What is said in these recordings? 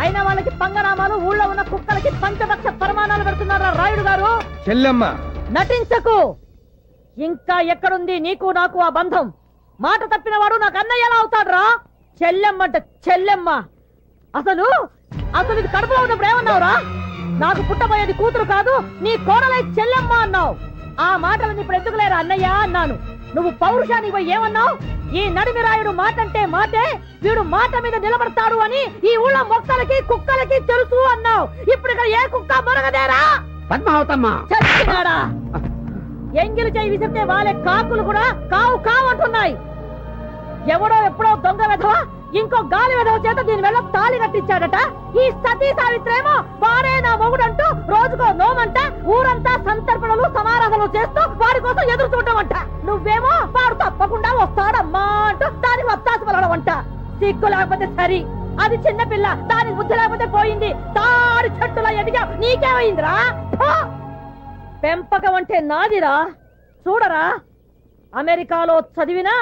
అయిన వాళ్ళకి పంగనామాలు, ఊళ్ళో ఉన్న కుక్కలకి పంచపక్ష పరమాణాలు పెడుతున్నారా రాయుడు గారు? చెల్లెమ్మ నటించకు. ఇంకా ఎక్కడుంది నీకు నాకు ఆ బంధం? మాట తప్పిన వాడు నాకు అన్నయ్య ఎలా అవుతాడు రా? చెల్లెమ్మంట చెల్లెమ్మ. అసలు ఇది కడుపులో ఉన్నప్పుడు ఏమన్నావురా? నాకు పుట్టబోయేది కూతురు కాదు, నీ కోడలై చెల్లెమ్మ అన్నావు. ఆ మాటలను ఇప్పుడు ఎందుకులేరా అన్నయ్య అన్నాను. నువ్వు పౌరుషానికి పోయి ఏమన్నావు? ఈ నడిమి రాయుడు మాటంటే మాటే, వీడు మాట మీద నిలబడతాడు అని ఈ ఊళ్ళో మొక్కలకి కుక్కలకి తెలుసు అన్నావు. ఇప్పుడు ఇక్కడ ఏ కుక్క మొరగదేరా? పద్మావతమ్మా చచ్చినాడా? ఎంగిలి చేయి విసిరితే వాళ్ళే కాకులు కూడా కావు కావు అంటున్నాయి. ఎవడో ఎప్పుడో దొంగ వెధవ ఇంకో గాలి వెధవ చేత దీని వెళ్ళ తాళి కట్టించాడట. ఈ సతీ సావిత్రేమో వారే నా మొగుడంటూ రోజుకో నోమంట, ఊరంతా సంతర్పణలు సమారాధనలు చేస్తూ వాడి కోసం ఎదురు చూడమంట. నువ్వేమో వాడు తప్పకుండా వస్తాడమ్మా అంటూ దానికి వత్తాసు పలవడమంట. సిగ్గు లేకపోతే సరి, అది చిన్నపిల్ల, దానికి బుద్ధి లేకపోతే పోయింది. తాడి చెట్టులా ఎదిగా నీకేమైందిరా? పెంపకం అంటే నాదిరా. చూడరా, అమెరికాలో చదివినా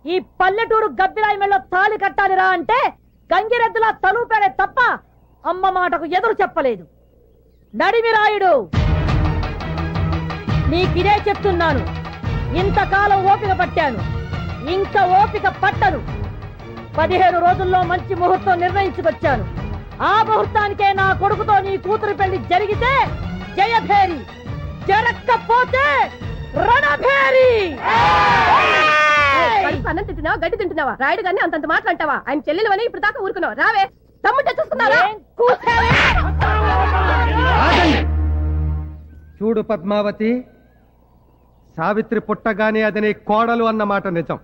ఈ పల్లెటూరు గబ్బిలాయి మెళ్ళో తాళి కట్టాలిరా అంటే గంగిరెద్దులా తలూపాడే తప్ప అమ్మ మాటకు ఎదురు చెప్పలేదు. నడిమిరాయుడు, నీకిదే చెప్తున్నాను. ఇంతకాలం ఓపిక పట్టాను, ఇంకా ఓపిక పట్టను. 15 రోజుల్లో మంచి ముహూర్తం నిర్ణయించుకొచ్చాను. ఆ ముహూర్తానికే నా కొడుకుతో నీ కూతురు పెళ్లి జరిగితే జయభేరి, జరక్కపోతే రణభేరి. అన్నం తింటున్నావా, గడ్డి తింటున్నావా? రాయుడు గారిని అంతంత మాట్లాంటావా? ఆయన చెల్లెలు అని ఇప్పుడు దాకా ఊరుకున్నావు. రావే, తమ్ముంటే చూస్తున్నారా? చూడు పద్మావతి, సావిత్రి పుట్టగానే అది నీ కోడలు అన్నమాట నిజం.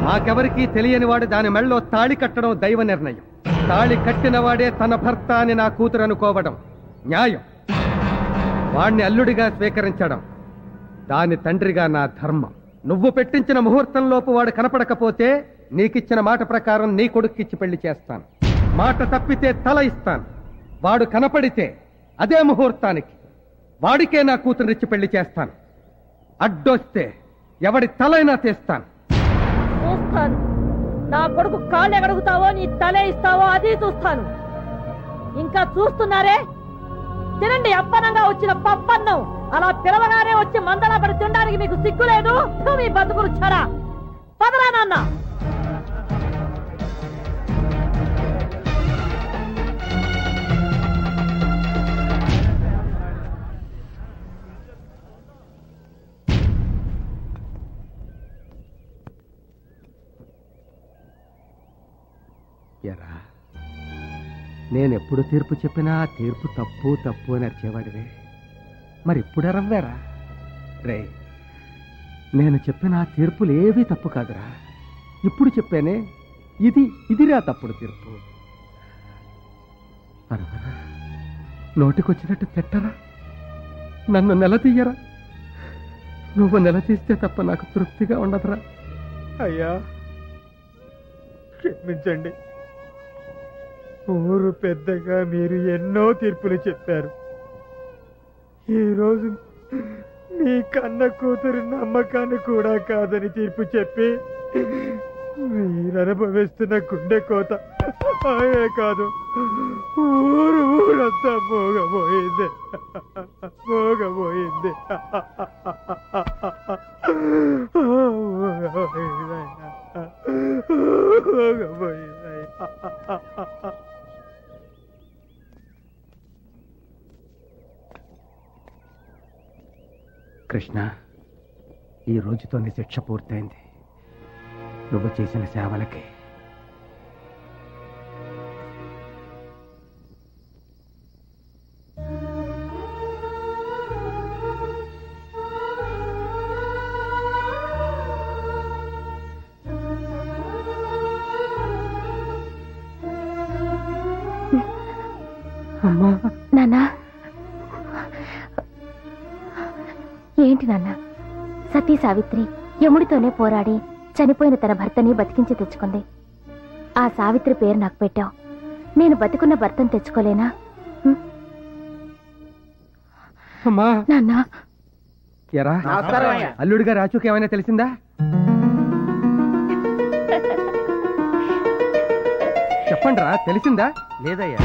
మాకెవరికీ తెలియని వాడు దాని మెళ్ళో తాళి కట్టడం దైవ నిర్ణయం. తాళి కట్టిన వాడే తన భర్త అని నా కూతురు అనుకోవడం న్యాయం. వాణ్ణి అల్లుడిగా స్వీకరించడం దాని తండ్రిగా నా ధర్మం. నువ్వు పెట్టించిన ముహూర్తంలోపు వాడు కనపడకపోతే నీకిచ్చిన మాట ప్రకారం నీ కొడుక్కిచ్చి పెళ్లి చేస్తాను. మాట తప్పితే తల ఇస్తాను. వాడు కనపడితే అదే ముహూర్తానికి వాడికే నా కూతురిచ్చి పెళ్లి చేస్తాను. అడ్డొస్తే ఎవడి తలైనా తీస్తాను. చూస్తాను, నా కొడుకు కాళ్ళు ఎగడుగుతావో నీ తలే ఇస్తావో అది చూస్తాను. ఇంకా చూస్తున్నారే? తినండి అప్పనంగా వచ్చిన పప్పన్నం. అలా పిలవగానే వచ్చి మందలా పడి తినడానికి మీకు సిగ్గు లేదు? మీ బతుకులు చరా. పదరా నాన్న. ఎరా, నేనెప్పుడు తీర్పు చెప్పినా తీర్పు తప్పు తప్పు అని అరిచేవాడివే. మరి ఇప్పుడు ఎరవ్వేరా? రే, నేను చెప్పిన తీర్పులు ఏవీ తప్పు కాదురా. ఇప్పుడు చెప్పానే, ఇదిరా తప్పుడు తీర్పు. అనవరా, నోటికొచ్చినట్టు తిట్టరా, నన్ను నిలదీయరా. నువ్వు నిలదీస్తే తప్ప నాకు తృప్తిగా ఉండదురా. అయ్యా క్షమించండి. ఊరు పెద్దగా మీరు ఎన్నో తీర్పులు చెప్పారు. ఈరోజు మీ కన్న కూతురు నమ్మకాన్ని కూడా కాదని తీర్పు చెప్పి మీరు అనుభవిస్తున్న గుండె కోత అదే కాదు, ఊరంతా మోగబోయింది. కృష్ణ, ఈ రోజుతో నీ శిక్ష పూర్తయింది. నువ్వు చేసిన సేవలకి అమ్మా. నాన్నా, ఏంటి నాన్న? సతీ సావిత్రి యముడితోనే పోరాడి చనిపోయిన తన భర్తని బతికించి తెచ్చుకుంది. ఆ సావిత్రి పేరు నాకు పెట్టావు. నేను బతికున్న భర్తను తెచ్చుకోలేనా? అమ్మా నాన్న, ఎరా అల్లుడిగా రాజుకి ఏమైనా తెలిసిందా? చెప్పండి రా, తెలిసిందా? లేదయ్యా.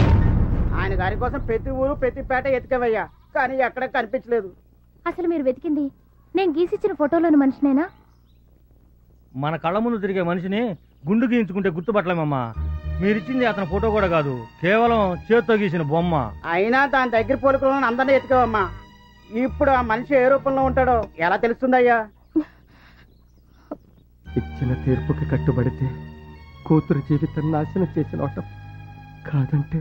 ఆయన గారి కోసం ప్రతి ఊరు ప్రతి పేట ఎతికవయ్యా, కానీ ఎక్కడ కనిపించలేదు. అసలు మీరు వెతికింది నేను గీసిచ్చిన ఫోటోలోని మనిషినేనా? మన కళ్ళ ముందు తిరిగే మనిషిని గుండు గీయించుకుంటే గుర్తుపట్టలేమమ్మా. మీరిచ్చింది అతని ఫోటో కూడా కాదు, కేవలం చేత్తో గీసిన బొమ్మ. అయినా దాని దగ్గర పోలికలను అందరినీ ఎతికవమ్మా. ఇప్పుడు ఆ మనిషి ఏ రూపంలో ఉంటాడో ఎలా తెలుస్తుందయ్యా? ఇచ్చిన తీర్పుకి కట్టుబడితే కూతురు జీవితం నాశనం చేసిన ఓటం, కాదంటే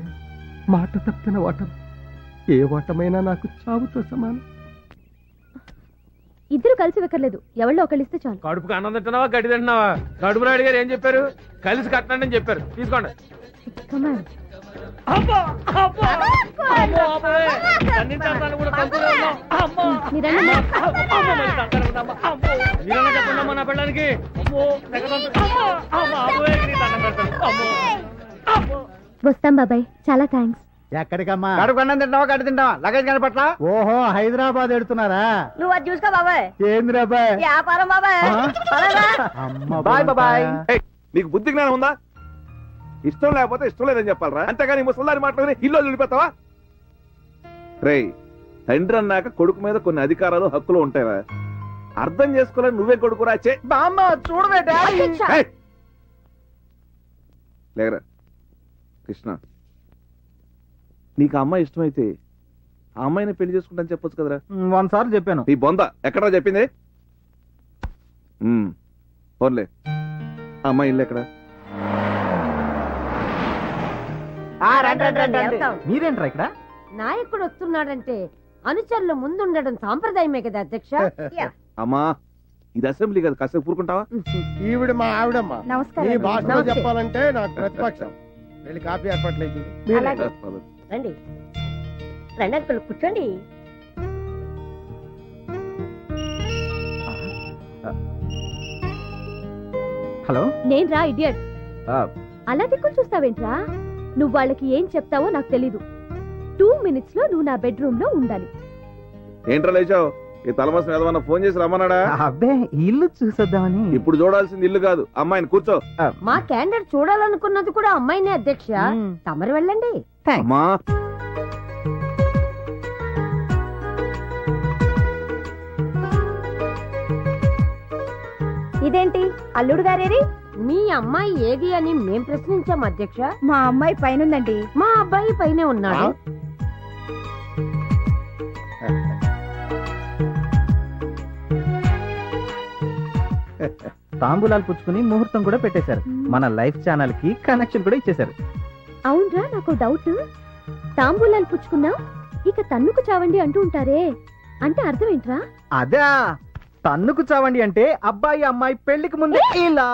మాట తప్పిన ఓటం. ఏ ఓటమైనా నాకు చావుతో సమానం. ఇద్దరు కలిసి వెక్కర్లేదు, ఎవరిలో ఒకళ్ళు ఇస్తే చాలు. కడుపుకి అన్నం తింటున్నావా గడ్డి తింటున్నావా? కడుపు రాయుడు గారు ఏం చెప్పారు? కలిసి కట్టండి అని చెప్పారు. తీసుకోండి. చెప్పండి నా పిల్లలకి. వస్తాం బాబాయ్, చాలా థ్యాంక్స్. ఎక్కడికమ్మా? కడుపు అన్నం తింటావా గడ్డి తింటావా? లగేజ్ కనపట్లా? ఓహో, హైదరాబాద్ ఎడుతున్నారా? నువ్వు అది చూసుకో బాబాయ్. ఏంద్రా బాయ్? వ్యాపారం బాబాయ్. Bye bye. నీకు బుద్ధి జ్ఞానం ఉందా? ఇష్టం లేకపోతే ఇష్టం లేదని చెప్పాలరా, అంతేగాని ముసల్దారి మాట్లాడి ఇల్లు వదిలిపెడతావా? రేయ్, తండ్రి అన్నాక కొడుకు మీద కొన్ని అధికారాలు హక్కులు ఉంటాయరా, అర్థం చేసుకోలేని నువ్వే కొడుకు రాచే. బామ్మ చూడవే డాడీ. లేరా కృష్ణ, నీకు ఆ అమ్మాయి ఇష్టమైతే ఆ అమ్మాయిని పెళ్లి చేసుకుంటా చెప్పొచ్చు కదరా. 1 సార్లు చెప్పాను. నీ బొంద ఎక్కడా చెప్పింది? పోన్లే, ఆ అమ్మాయి ఇల్లు ఎక్కడ? మీరేంట్రా ఇక్కడ? నాయకుడు వస్తున్నాడంటే అనుచరులు ముందుండడం సాంప్రదాయమే కదా అధ్యక్ష. అమ్మా, ఇది అసెంబ్లీ కదా, కాసేపు ఊరుకుంటావా? ఈవిడ మా ఆవిడమ్మా. నమస్కారం. ఈ భాషలో చెప్పాలంటే నాకు ప్రతిపక్షం. వెళ్ళి కాఫీ ఏర్పాట్లేదు. రండి రండి అంకుల్, కూర్చోండి. హలో, నేను రా ఇడియట్. అలా దిక్కులు చూస్తావేంట్రా? నువ్వు వాళ్ళకి ఏం చెప్తావో నాకు తెలీదు. 2 minutes లో నువ్వు నా బెడ్రూమ్ లో ఉండాలి. ఏంట్రా లేచావు? ఈ తలమసం ఏదన్నా ఫోన్ చేసి రమ్మన్నాడా? అబ్బే, ఇల్లు చూసొద్దామని. ఇప్పుడు చూడాల్సింది ఇల్లు కాదు, అమ్మాయిని. కూర్చో. మా క్యాండిడేట్ చూడాలనుకున్నది కూడా అమ్మాయినే అధ్యక్ష. తమరు వెళ్ళండి. అమ్మా, ఇదేంటి అల్లుడు గారేరి? మీ అమ్మాయి ఏది అని మేం ప్రశ్నించాం అధ్యక్ష. మా అమ్మాయి పైనుందండి. మా అబ్బాయి పైనే ఉన్నాడు. తాంబూలాలు పుచ్చుకుని ముహూర్తం కూడా పెట్టేశారు. మన లైఫ్ ఛానల్ కి కనెక్షన్ కూడా ఇచ్చేశారు. అవునరా, నాకు డౌట్. తాంబూలాలు పుచ్చుకున్నావు, ఇక తన్నుకు చావండి అంటూ ఉంటారే, అంటే అర్థం ఏంట్రా? అదే, తన్నుకు చావండి అంటే అబ్బాయి అమ్మాయి పెళ్లికి ముందు ఇలా.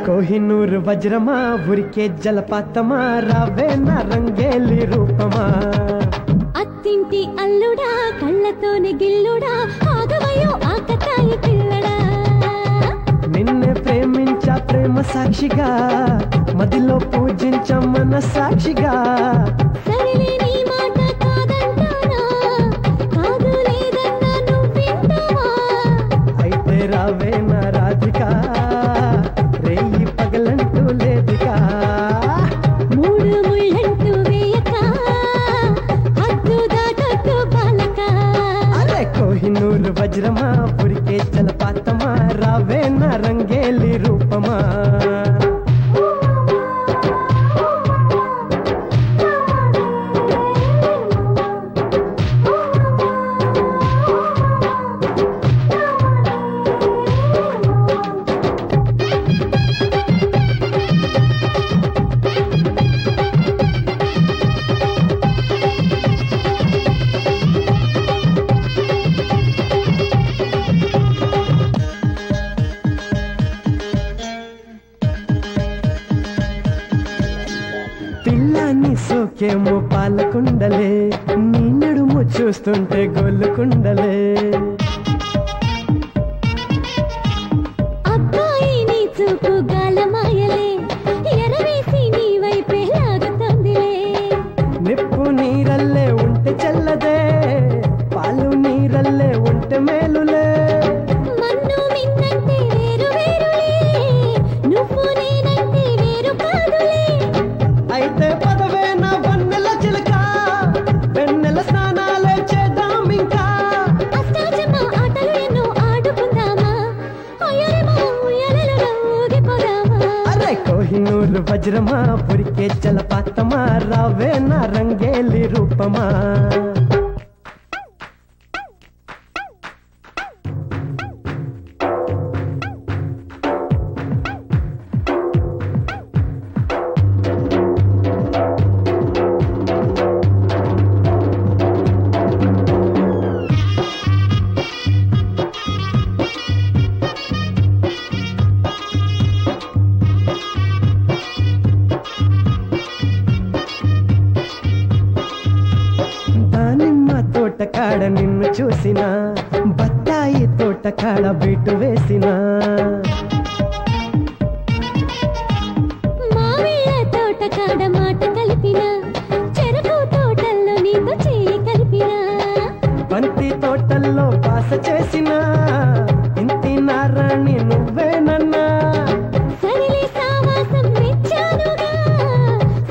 కోహినూర్ వజ్రమా, ఉరికే జలపాతమా, రావే నా రంగేలి రూపమా. అత్తింటి అల్లుడా, కళ్ళతోనే గిల్లుడా, ఆగవయో ఆకతాయి పిల్లడా. నిన్నే ప్రేమించా ప్రేమ సాక్షిగా, మదిలో పూజించ మన సాక్షిగా. సరిలే నీ మాట కాదంటానా, కాదు లేదన్నా నువ్వింటావా. అయితే రావే నా రాధిక, రేయి పగలంటూ లేదుగా. 3 ముళ్ళంటూ వేయక, హద్దు దాటొద్దు బాలక. అరే కోహినూర్ వజ్రమా, ఉరికే జలపాతమా, రావే నా రంగేలి రూపమా. మొహము పాలకుండలే నీ నడుము చూస్తుంటే గొల్లుకుండలే అబ్బాయి నీ చూపు గాలమాయలే ఎరవేసి నీ వైపే లాగుతుందిలే నిప్పు నీరల్లే ఉంటే చల్లదే పాలు నీరల్లే ఉంటే మేలులే మన్ను మిన్నంటే వేరు వేరులే నువ్వు నేనంటే వేరు కాదులే అయితే పదవే నా వన్నెల చిలక వెన్నెల స్నానాలే చేద్దాం ఇంకా అష్టాచమ్మ ఆటలు ఎన్నో ఆడుకుందామా అయ్యరేమో ఉయ్యాలలో ఊగిపోదామా అరే కోహినూరు వజ్రమా పురికే జలపాతమా రావే నా రంగేలి రూపమా దానిమ్మ తోట కాడ నిన్ను చూసిన బత్తాయి తోట కాడ బీటు వేసిన మామిళ్ళ తోట కాడ మాట కలిపిన చెరకు తోటల్లో నీతో చేయి కలిపిన బంతి తోటల్లో బాస చేసిన ఇంటి నారాణి నువ్వేనన్నా సరిలే సావాసం మెచ్చానుగా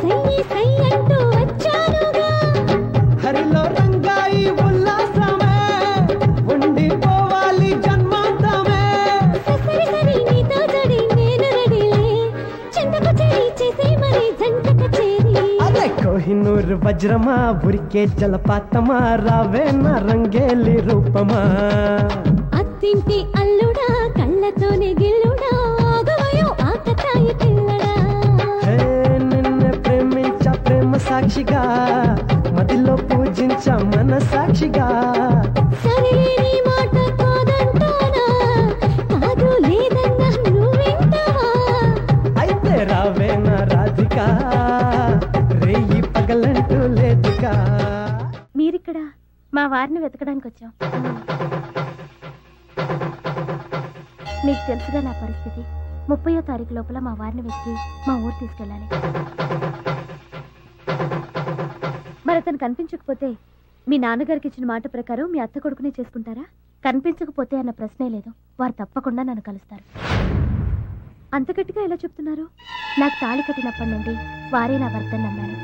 సయ్యి సయ్యి అంటూ వచ్చానుగా హరిలో రంగాయి ఉల్లాసమే ఉండిపోవాలి జన్మాంతమే సరి సరి నీతో జడి నేను రెడీలే చింతకు చేరి చేసే మరి జంట కచేరి అరే కోహినూరు వజ్రమా ఉరికే జలపాతమా రావే నా రంగేలి రూపమా అత్తింటి అల్లుడా కళ్ళతోనే గిల్లుడా ఆగవయో ఆకతాయి పిల్లడా హే నిన్నే ప్రేమించా ప్రేమ సాక్షిగా మదిలో పూజించా మన సాక్షిగా సరే నీ మాట కాదంటానా కాదు లేదన్నా నువ్వింటావా అయితే రావే నా రాధిక రేయి పగలంటూ లేదుగా మీరిక్కడ మా వారిని వెతకడానికి వచ్చాం మీకు తెలుసుగా నా పరిస్థితి 30వ తారీఖు లోపల మా వారిని వెతికి మా ఊరు తీసుకెళ్ళాలి మరి అతను కనిపించకపోతే మీ నాన్నగారికి ఇచ్చిన మాట ప్రకారం మీ అత్త కొడుకునే చేసుకుంటారా కనిపించకపోతే అన్న ప్రశ్నే లేదు వారు తప్పకుండా నన్ను కలుస్తారు అంత గట్టిగా ఎలా చెప్తున్నారు నాకు తాళి కట్టినప్పటి నుండి వారే నా భర్తని నమ్మాను